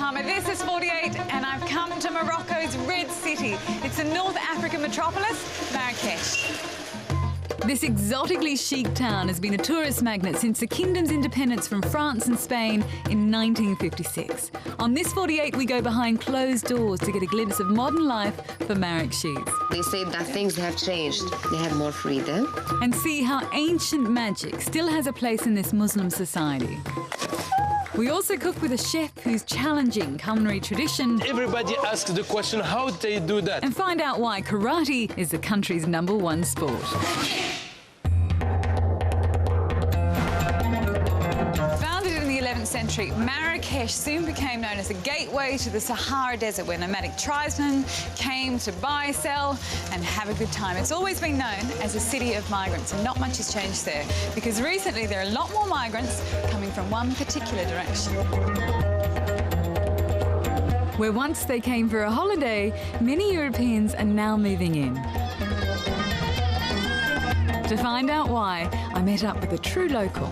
Mohammed. This is 48 and I've come to Morocco's Red City. It's a North African metropolis, Marrakesh. This exotically chic town has been a tourist magnet since the kingdom's independence from France and Spain in 1956. On this 48, we go behind closed doors to get a glimpse of modern life for Marrakechis. They say that things have changed. They have more freedom. And see how ancient magic still has a place in this Muslim society. We also cook with a chef who's challenging culinary tradition. Everybody asks the question, how they do that? And find out why karate is the country's #1 sport. Founded in the 11th century, Marrakesh soon became known as the gateway to the Sahara Desert, where nomadic tribesmen came to buy, sell, and have a good time. It's always been known as a city of migrants, and not much has changed there, because recently there are a lot more migrants coming from one particular direction. Where once they came for a holiday, many Europeans are now moving in. To find out why, I met up with a true local.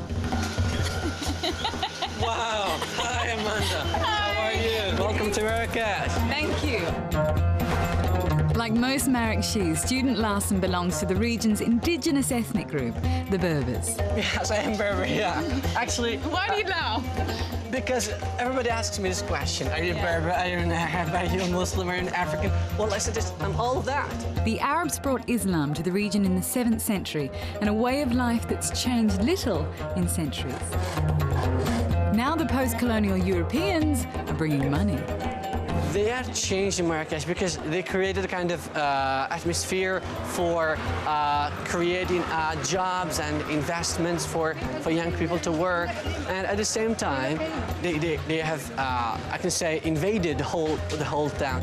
Wow! Hi, Amanda. Hi. How are you? Welcome to Marrakech. Thank you. Like most Marrakechis, Student Larson belongs to the region's indigenous ethnic group, the Berbers. Yes, I am Berber, yeah. Actually... Why do you laugh? Because everybody asks me this question. Are you Berber? Are you an Arab? Are you a Muslim? Are you an African? Well, I said I'm all of that. The Arabs brought Islam to the region in the 7th century, and a way of life that's changed little in centuries. Now the post-colonial Europeans are bringing money. They have changed in Marrakesh because they created a kind of atmosphere for creating jobs and investments for young people to work. And at the same time, they have, I can say, invaded the whole town.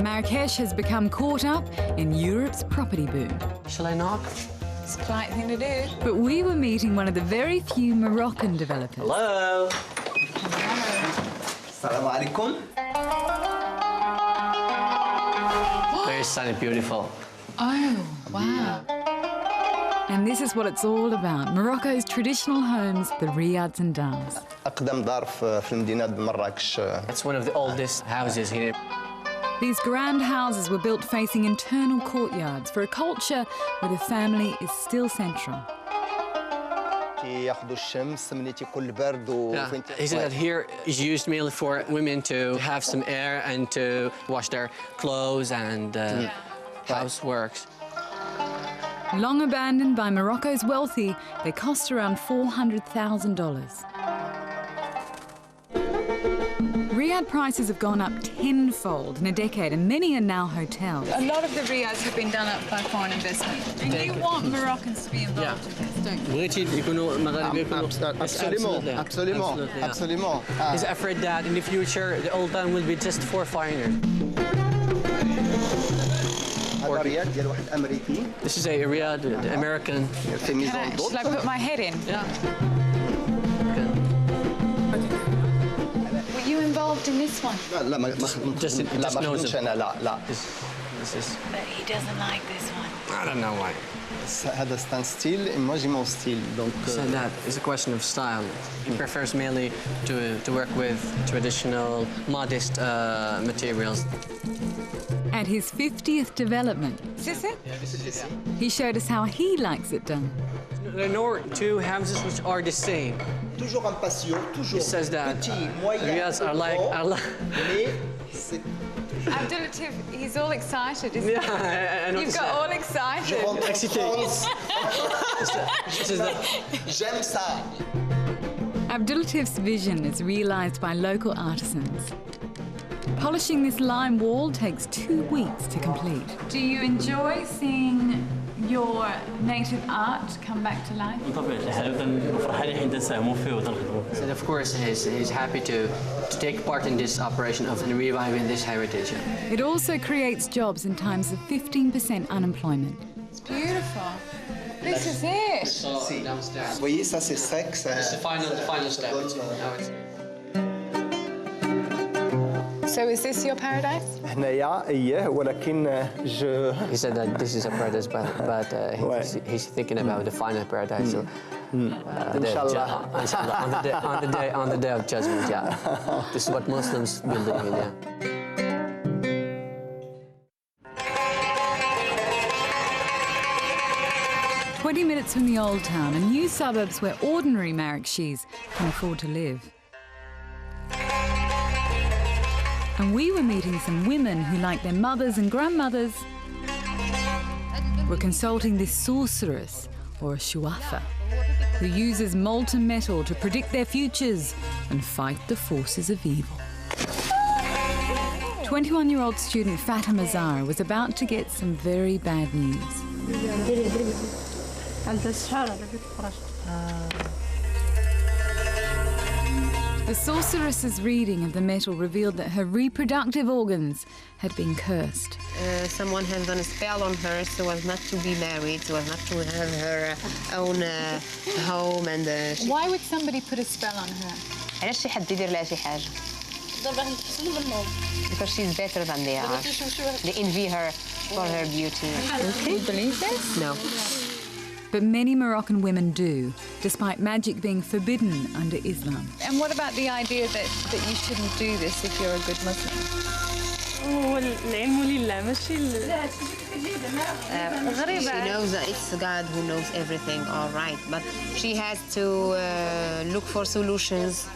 Marrakesh has become caught up in Europe's property boom. Shall I knock? It's a polite thing to do. But we were meeting one of the very few Moroccan developers. Hello. Assalamu alaikum. Very sunny, beautiful. Oh, wow. And this is what it's all about. Morocco's traditional homes, the riads and dars. أقدم دار في المدينة بمراكش. It's one of the oldest houses here. These grand houses were built facing internal courtyards for a culture where the family is still central. ياخذوا الشمس منيتي كل برد He said that here is used mainly for women to have some air and to wash their clothes and houseworks. Long abandoned by Morocco's wealthy, they cost around $400,000. Riyadh prices have gone up tenfold in a decade, and many are now hotels. A lot of the riads have been done up by foreign investment. And you want Moroccans to be involved in this, don't you? Absolument. He's afraid that in the future the old town will be just for foreigners. This is a Riyadh, the American. Should I put my head in? Yeah. Were you involved in this one? لا ما Just knows أنا لا. This is. But he doesn't like this one. I don't know why. هذا ستان ستيل moi j'ai mon style donc. So that is a question of style. He prefers mainly to work with traditional, modest materials. At his 50th development. Is this it? Yeah, this is it. He showed us how he likes it done. There are no two houses which are the same. Toujours un patio, toujours. He says that Riyadhs are like. Abdulatif, he's all excited, isn't he? Yeah, I You've got all excited. J'aime ça. Abdulatif's vision is realised by local artisans. Polishing this lime wall takes 2 weeks to complete. Do you enjoy seeing your native art come back to life? And of course, he's happy to take part in this operation of reviving this heritage. It also creates jobs in times of 15% unemployment. It's beautiful. This is it. Downstairs. Vous voyez, ça c'est sec. It's the final step. So is this your paradise? هنايا إيه ولكن He said that this is a paradise, but he's thinking about the final paradise. So Inshallah. Inshallah, on the day of judgment, yeah. This is what Muslims believe in, yeah. 20 minutes from the old town, a new suburbs where ordinary Marrakechis can afford to live. And we were meeting some women who, like their mothers and grandmothers, were consulting this sorceress, or a shuafa, who uses molten metal to predict their futures and fight the forces of evil. 21-year-old student Fatima Zahra was about to get some very bad news. The sorceress's reading of the metal revealed that her reproductive organs had been cursed. Someone has done a spell on her so as not to be married, so as not to have her own home and... Why would somebody put a spell on her? علاش شي حد يدير لها شي حاجة؟ Because she's better than they are. They envy her for her beauty. Do you believe this? No. But many Moroccan women do, despite magic being forbidden under Islam. And what about the idea that you shouldn't do this if you're a good Muslim? She knows that it's God who knows everything, all right, but she has to look for solutions.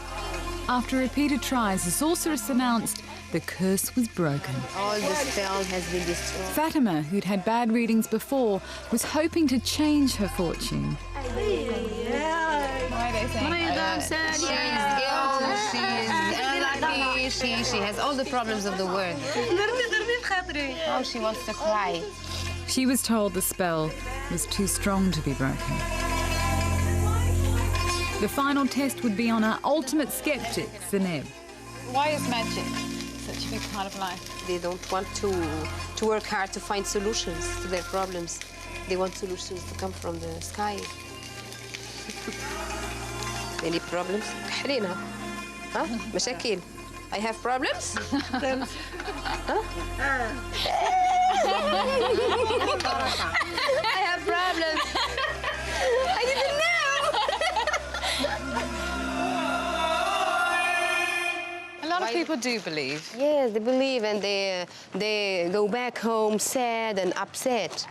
After repeated tries, the sorceress announced the curse was broken. All the spell has been destroyed. Fatima, who'd had bad readings before, was hoping to change her fortune. She's unlucky. She has all the problems of the world. Oh, she wants to cry. She was told the spell was too strong to be broken. The final test would be on our ultimate skeptic, Zeneb. Why is magic such a big part of life? They don't want to work hard to find solutions to their problems. They want solutions to come from the sky. Any problems? كحلينا. ها؟ مشاكل. I have problems? Huh? I have problems. I didn't know. A lot of people do believe. Yes, they believe and they go back home sad and upset.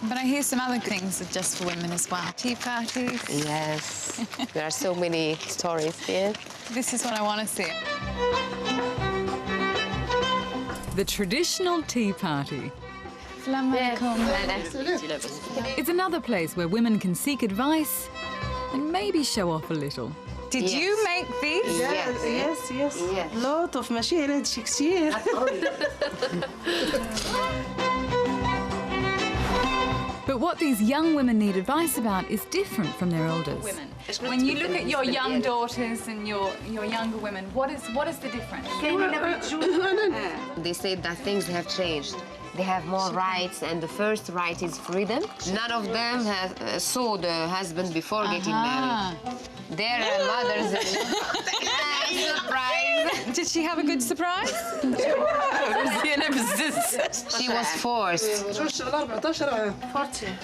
But I hear some other things are just for women as well. Tea parties. Yes, there are so many stories here. This is what I want to see. The traditional tea party. It's another place where women can seek advice and maybe show off a little. Did you make these? Yes. Lot of ماشي هاد شي كثير. But what these young women need advice about is different from their elders. Women. When you look at your young daughters and your younger women, what is the difference? They say that things have changed. They have more rights, and the first right is freedom. None of them have saw the husband before getting married. Their mothers. Surprise! Did she have a good surprise? She was forced.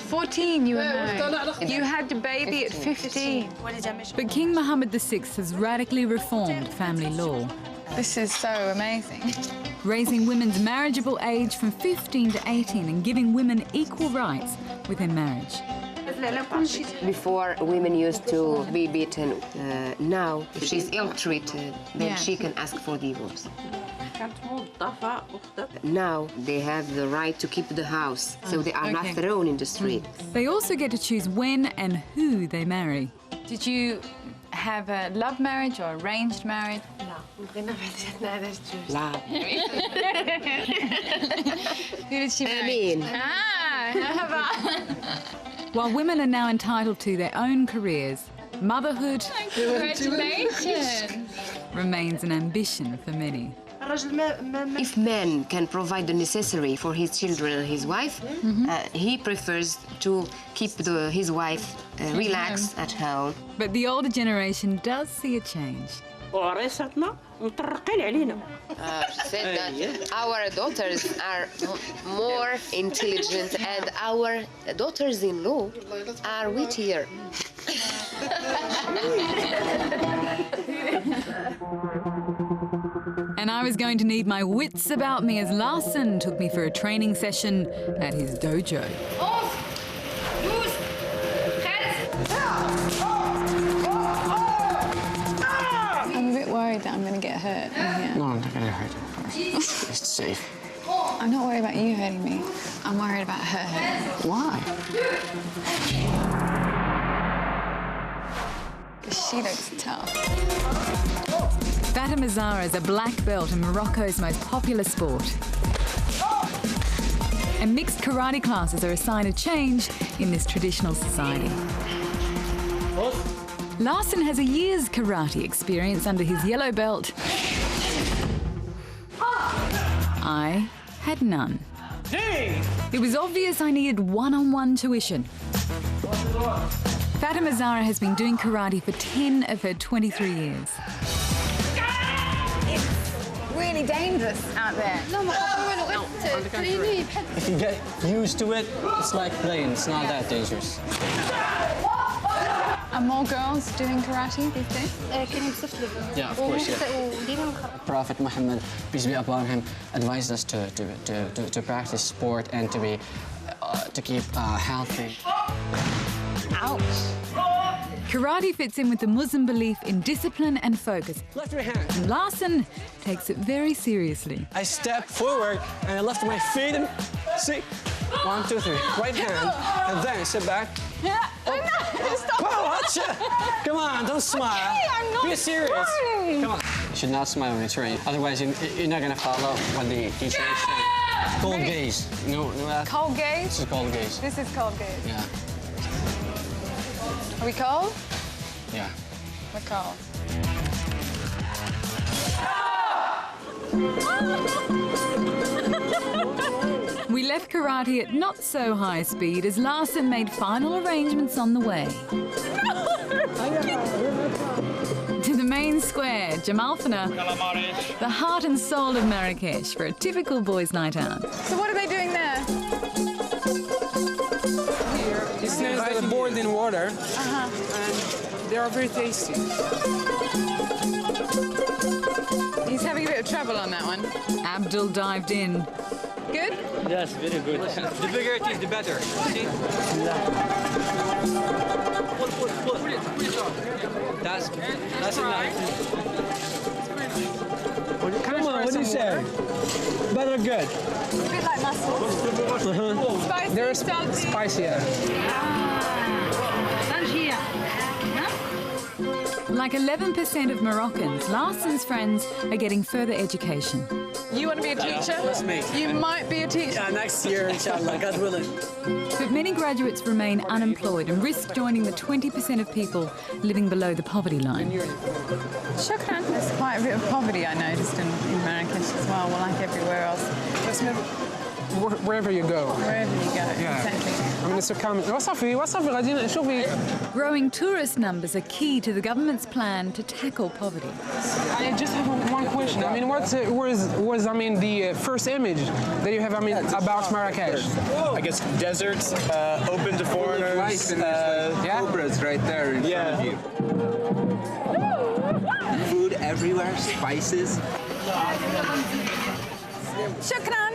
14 you were married. You had the baby at 15. But King Mohammed VI has radically reformed family law. This is so amazing. Raising women's marriageable age from 15 to 18 and giving women equal rights within marriage. Before, women used to be beaten. Now, if she's ill-treated, then she can ask for divorce. Now, they have the right to keep the house, so they are not thrown in the street. They also get to choose when and who they marry. Did you have a love marriage or arranged marriage? Love. Who did she marry? Amin. While women are now entitled to their own careers, motherhood Congratulations. remains an ambition for many. If man can provide the necessary for his children and his wife, he prefers to keep his wife relaxed at home. But the older generation does see a change. وعريستنا مطرقين علينا. She said that our daughters are more intelligent and our daughters-in-law are wittier. And I was going to need my wits about me as Larson took me for a training session at his dojo. I'm a bit worried that I'm going to get hurt in here. No, I'm not gonna hurt you. It's safe. I'm not worried about you hurting me. I'm worried about her hurting me. Why? Because she looks tough. Fatima Zahra is a black belt in Morocco's most popular sport. And mixed karate classes are a sign of change in this traditional society. Larson has a year's karate experience under his yellow belt. I had none. It was obvious I needed one-on-one tuition. Fatima Zahra has been doing karate for 10 of her 23 years. It's really dangerous out there. If you get used to it, it's like playing. It's not that dangerous. Are more girls doing karate these days? Yeah, of course, yeah. Prophet Muhammad, peace be upon him, advised us to practice sport and to keep healthy. Ouch. Karate fits in with the Muslim belief in discipline and focus. Lift your hand. And Larson takes it very seriously. I step forward and I lift my feet and see. 1, 2, 3. Right hand, and then sit back. Yeah, I know. Stop. Wow, gotcha. Come on, don't smile. Okay, I'm not Be serious. trying. Come on. You should not smile when you train. Otherwise, you're not gonna follow what the teacher is saying. Cold gaze. You know that? Cold This gaze? is cold gaze. This is cold gaze. Yeah. Are we cold? Yeah. We're cold. We left karate at not so high speed as Larson made final arrangements on the way. To the main square, Jamalfana, the heart and soul of Marrakesh for a typical boys' night out. So what are they doing there? These snails that are boiled in water, and they are very tasty. He's having a bit of trouble on that one. Abdul dived in. Good? Yes, very good. The bigger it is, the better. See? Put it. That's enough. Come on, what do you say? Better good. A bit like mussels. Spicy, They're salty. spicier. Like 11% of Moroccans, Larson's friends are getting further education. You want to be a teacher? That's me. You might be a teacher. Yeah, next year, inshallah, God willing. But many graduates remain unemployed and risk joining the 20% of people living below the poverty line. Shukran. There's quite a bit of poverty I noticed in Marrakesh as well, like everywhere else. Wherever you go. Wherever you go, Yeah. exactly. I mean, it's a common. وصفي غاديين شوفي. Growing tourist numbers are key to the government's plan to tackle poverty. I just have one question. I mean, was I mean the first image that you have? I mean, about Marrakesh? I guess deserts, open to foreigners. Cobras right there in front of you. Food everywhere, spices. Shukran.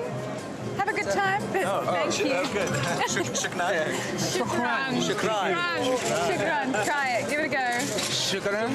Have a good time. Thank you. Good. Shukran. Shukran. Try it. Give it a go. Shukran.